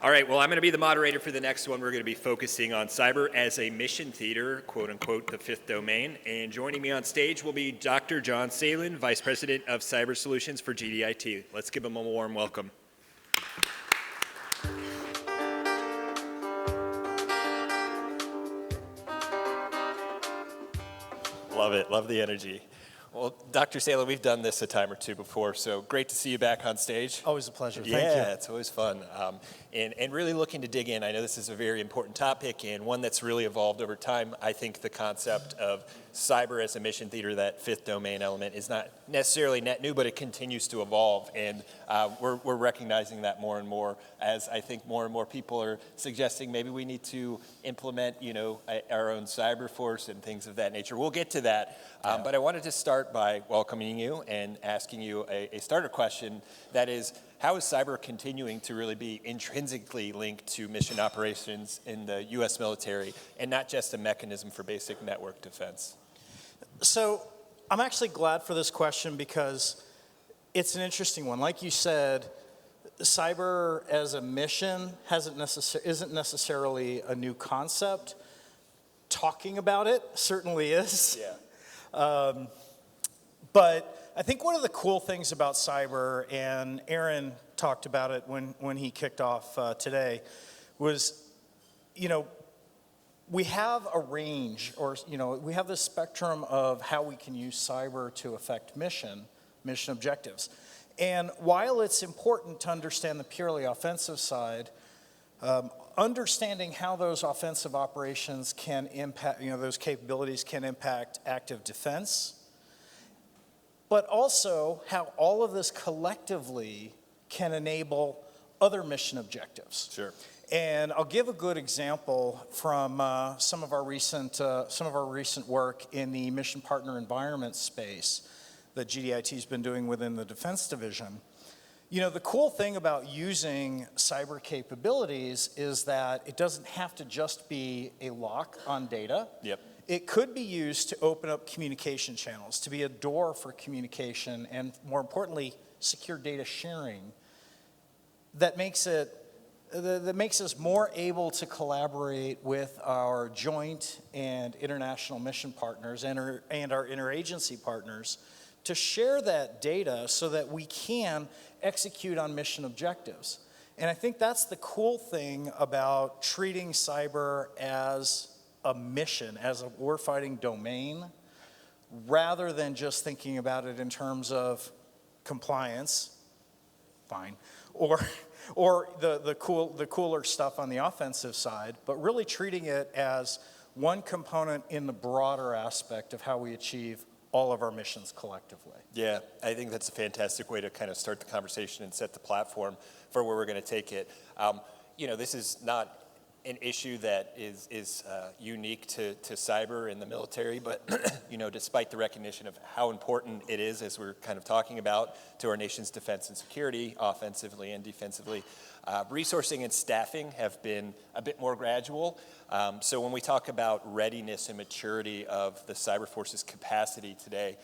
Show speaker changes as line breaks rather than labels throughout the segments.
All right, well, I'm going to be the moderator for the next one. We're going to be focusing on cyber as a mission theater, quote unquote, the fifth domain. And joining me on stage will be Dr. John Salin, Vice President of Cyber Solutions for GDIT. Let's give him a warm welcome. Love it, love the energy. Well, Dr. Salin, we've done this a time or two before, so great to see you back on stage.
Always a pleasure. Thank you.
Yeah, it's always fun. And really looking to dig in. I know this is a very important topic and one that's really evolved over time. I think the concept of cyber as a mission theater, that fifth domain element, is not necessarily net new, but it continues to evolve. And we're recognizing that more and more as I think more and more people are suggesting maybe we need to implement, our own cyber force and things of that nature. We'll get to that. But I wanted to start by welcoming you and asking you a starter question. That is, how is cyber continuing to really be intrinsically linked to mission operations in the U.S. military and not just a mechanism for basic network defense?
So I'm actually glad for this question because it's an interesting one. Like you said, cyber as a mission isn't necessarily a new concept. Talking about it certainly is.
Yeah.
But I think one of the cool things about cyber, and Aaron talked about it when he kicked off today, was, we have a range, or, we have this spectrum of how we can use cyber to affect mission objectives. And while it's important to understand the purely offensive side, understanding how those offensive operations can impact, those capabilities can impact active defense, but also how all of this collectively can enable other mission objectives.
Sure.
And I'll give a good example from some of our recent work in the mission partner environment space that GDIT has been doing within the Defense Division. The cool thing about using cyber capabilities is that it doesn't have to just be a lock on data.
Yep.
It could be used to open up communication channels, to be a door for communication, and more importantly, secure data sharing that makes us more able to collaborate with our joint and international mission partners and our interagency partners to share that data so that we can execute on mission objectives. And I think that's the cool thing about treating cyber as a mission, as a warfighting domain, rather than just thinking about it in terms of compliance, fine, or the cooler stuff on the offensive side, but really treating it as one component in the broader aspect of how we achieve all of our missions collectively.
Yeah, I think that's a fantastic way to kind of start the conversation and set the platform for where we're going to take it. This is not an issue that is unique to cyber in the military, but despite the recognition of how important it is, as we're kind of talking about, to our nation's defense and security, offensively and defensively, resourcing and staffing have been a bit more gradual. So when we talk about readiness and maturity of the cyber force's capacity today,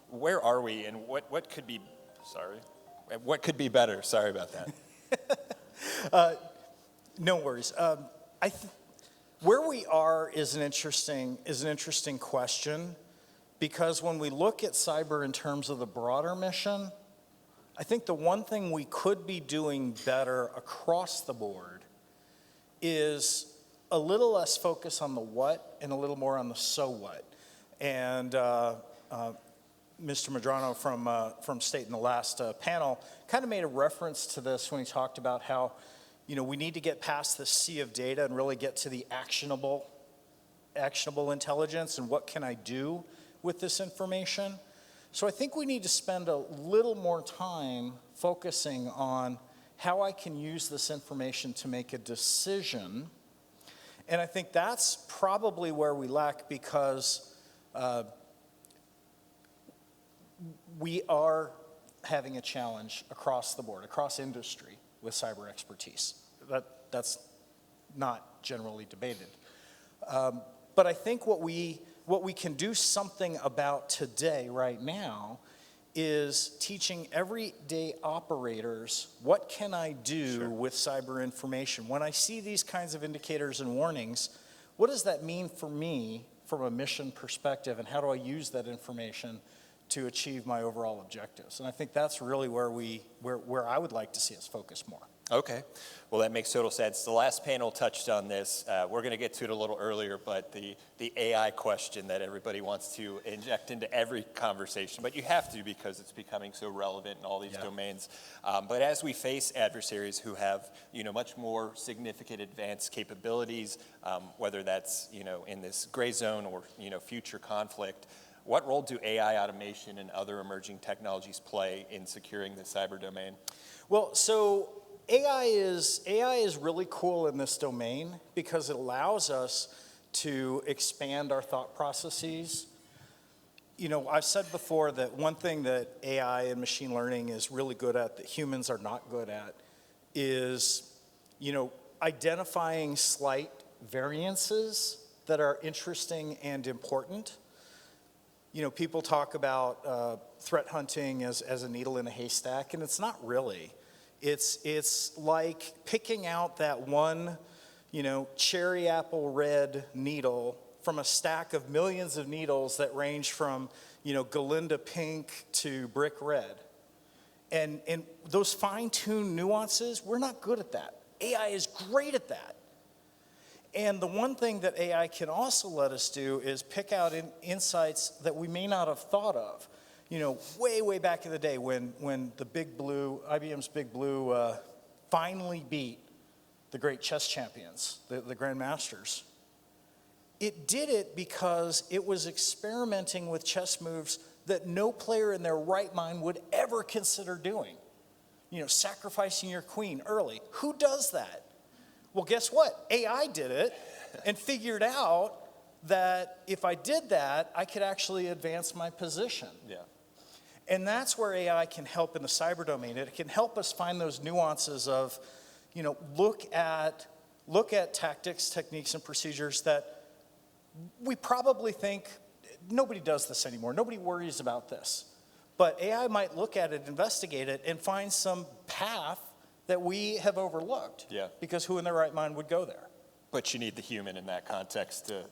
where are we, and what could be better? Sorry about that.
No worries. Where we are is an interesting question, because when we look at cyber in terms of the broader mission, I think the one thing we could be doing better across the board is a little less focus on the what and a little more on the so what. And Mr. Medrano from State in the last panel kind of made a reference to this when he talked about how we need to get past the sea of data and really get to the actionable intelligence and what can I do with this information. So I think we need to spend a little more time focusing on how I can use this information to make a decision. And I think that's probably where we lack, because we are having a challenge across the board, across industry, with cyber expertise. That's not generally debated. But I think what we can do something about today, right now, is teaching everyday operators, what can I do with cyber information? When I see these kinds of indicators and warnings, what does that mean for me from a mission perspective, and how do I use that information to achieve my overall objectives? And I think that's really where I would like to see us focus more.
Okay, well that makes total sense. The last panel touched on this. We're going to get to it a little earlier, but the AI question that everybody wants to inject into every conversation, but you have to because it's becoming so relevant in all these domains. But as we face adversaries who have much more significant advanced capabilities, whether that's in this gray zone or future conflict, what role do AI automation and other emerging technologies play in securing the cyber domain?
Well, so AI is really cool in this domain because it allows us to expand our thought processes. I've said before that one thing that AI and machine learning is really good at that humans are not good at is, identifying slight variances that are interesting and important. People talk about threat hunting as a needle in a haystack, and it's not really. It's like picking out that one, cherry apple red needle from a stack of millions of needles that range from, Galinda pink to brick red. And those fine-tuned nuances, we're not good at that. AI is great at that. And the one thing that AI can also let us do is pick out insights that we may not have thought of. Way back in the day when the Big Blue, IBM's Big Blue finally beat the great chess champions, the Grandmasters. It did it because it was experimenting with chess moves that no player in their right mind would ever consider doing. Sacrificing your queen early. Who does that? Well, guess what? AI did it and figured out that if I did that, I could actually advance my position.
Yeah.
And that's where AI can help in the cyber domain. It can help us find those nuances of, look at tactics, techniques, and procedures that we probably think nobody does this anymore. Nobody worries about this. But AI might look at it, investigate it, and find some path that we have overlooked.
Yeah.
Because who in their right mind would go there?
But you need the human in that context to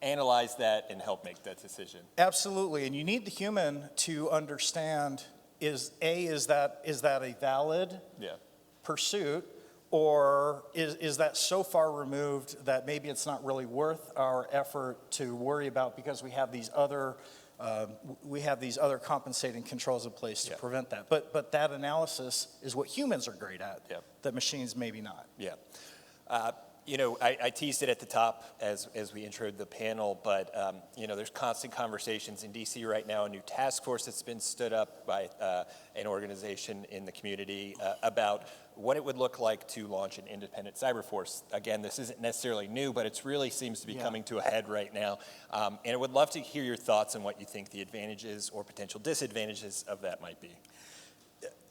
analyze that and help make that decision.
Absolutely, and you need the human to understand, is that a valid pursuit, or is that so far removed that maybe it's not really worth our effort to worry about because we have these other compensating controls in place to prevent that. But that analysis is what humans are great at, that machines maybe not.
Yeah. I teased it at the top as we introed the panel, but there's constant conversations in DC right now, a new task force that's been stood up by an organization in the community about what it would look like to launch an independent cyber force. Again, this isn't necessarily new, but it really seems to be coming to a head right now. And I would love to hear your thoughts on what you think the advantages or potential disadvantages of that might be.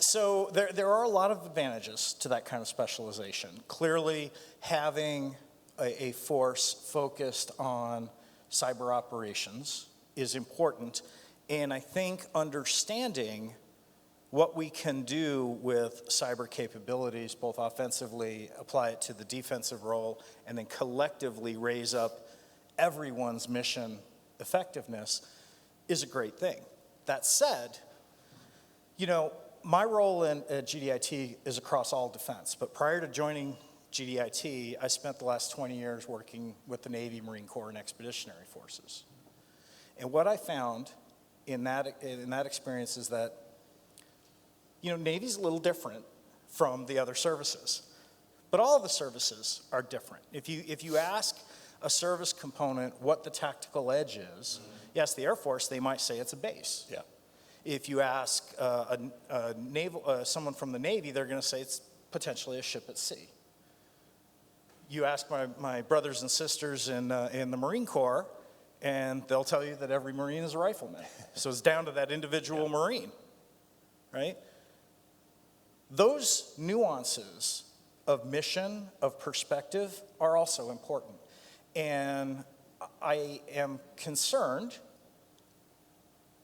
So there are a lot of advantages to that kind of specialization. Clearly, having a force focused on cyber operations is important, and I think understanding what we can do with cyber capabilities, both offensively, apply it to the defensive role, and then collectively raise up everyone's mission effectiveness is a great thing. That said, my role at GDIT is across all defense, but prior to joining GDIT, I spent the last 20 years working with the Navy, Marine Corps, and Expeditionary Forces. And what I found in that experience is that, Navy's a little different from the other services, but all of the services are different. If you ask a service component what the tactical edge is, yes, the Air Force, they might say it's a base.
Yeah.
If you ask someone from the Navy, they're going to say it's potentially a ship at sea. You ask my brothers and sisters in the Marine Corps, and they'll tell you that every Marine is a rifleman. So it's down to that individual Marine, right? Those nuances of mission, of perspective, are also important. And I am concerned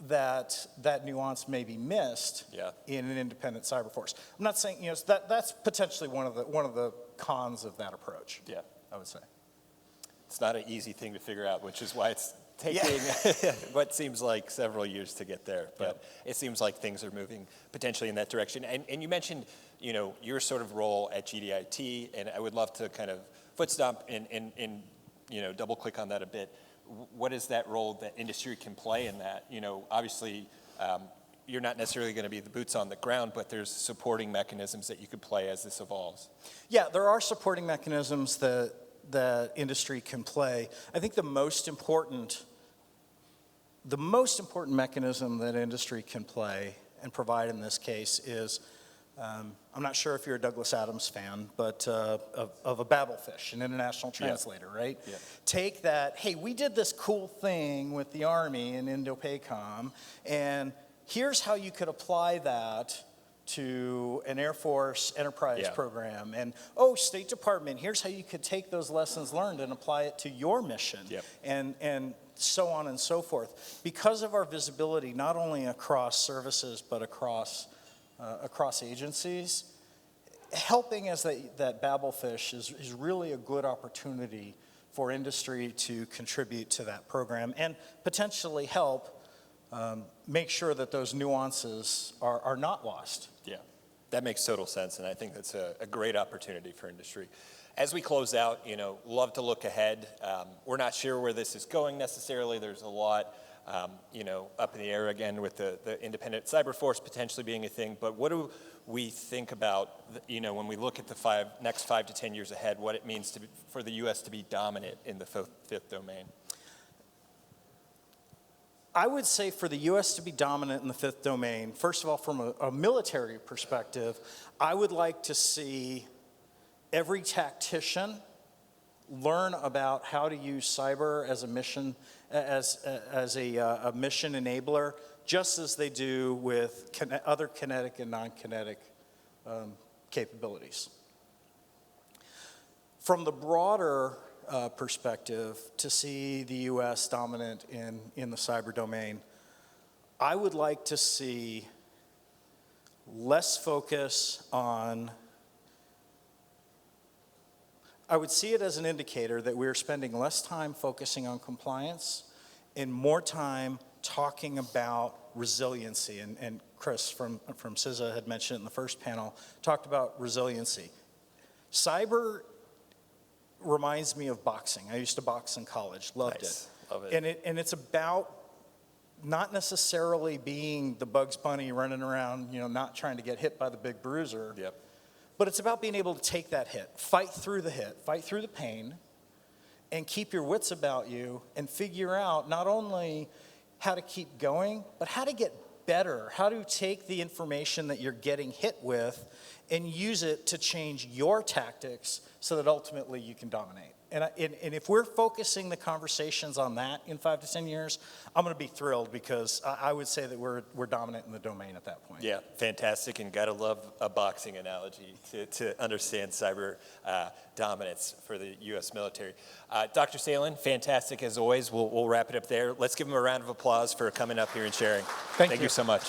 that nuance may be missed
Yeah.
in an independent cyber force. I'm not saying, that's potentially one of the cons of that approach.
Yeah.
I would say.
It's not an easy thing to figure out, which is why it's taking what seems like several years to get there. But it seems like things are moving potentially in that direction. And you mentioned, your sort of role at GDIT, and I would love to kind of foot stomp and double click on that a bit. What is that role that industry can play in that? Obviously, you're not necessarily going to be the boots on the ground, but there's supporting mechanisms that you could play as this evolves.
Yeah, there are supporting mechanisms that industry can play. I think the most important mechanism that industry can play and provide in this case is, I'm not sure if you're a Douglas Adams fan, but of a Babelfish, an international translator, right?
Yeah.
Take that, hey, we did this cool thing with the Army in Indo-PACOM, and here's how you could apply that to an Air Force enterprise program. And, State Department, here's how you could take those lessons learned and apply it to your mission.
Yep.
And so on and so forth. Because of our visibility, not only across services, but across agencies, helping as that Babelfish is really a good opportunity for industry to contribute to that program and potentially help make sure that those nuances are not lost.
Yeah, that makes total sense, and I think that's a great opportunity for industry. As we close out, love to look ahead. We're not sure where this is going necessarily. There's a lot, up in the air again with the independent cyber force potentially being a thing. But what do we think about, when we look at the next 5 to 10 years ahead, what it means for the U.S. to be dominant in the fifth domain?
I would say for the U.S. to be dominant in the fifth domain, first of all, from a military perspective, I would like to see every tactician learn about how to use cyber as a mission, as a mission enabler, just as they do with other kinetic and non-kinetic capabilities. From the broader perspective, to see the U.S. dominant in the cyber domain, I would like to see less focus on, I would see it as an indicator that we're spending less time focusing on compliance and more time talking about resiliency. And Chris from CISA had mentioned it in the first panel, talked about resiliency. Cyber reminds me of boxing. I used to box in college, loved it.
Love it.
And it's about not necessarily being the Bugs Bunny running around, not trying to get hit by the big bruiser.
Yep.
But it's about being able to take that hit, fight through the pain, and keep your wits about you and figure out not only how to keep going, but how to get better, how to take the information that you're getting hit with and use it to change your tactics so that ultimately you can dominate. And if we're focusing the conversations on that in 5 to 10 years, I'm going to be thrilled because I would say that we're dominant in the domain at that point.
Yeah, fantastic, and gotta love a boxing analogy to understand cyber dominance for the U.S. military. Dr. Salin, fantastic as always. We'll wrap it up there. Let's give him a round of applause for coming up here and sharing.
Thank you
so much.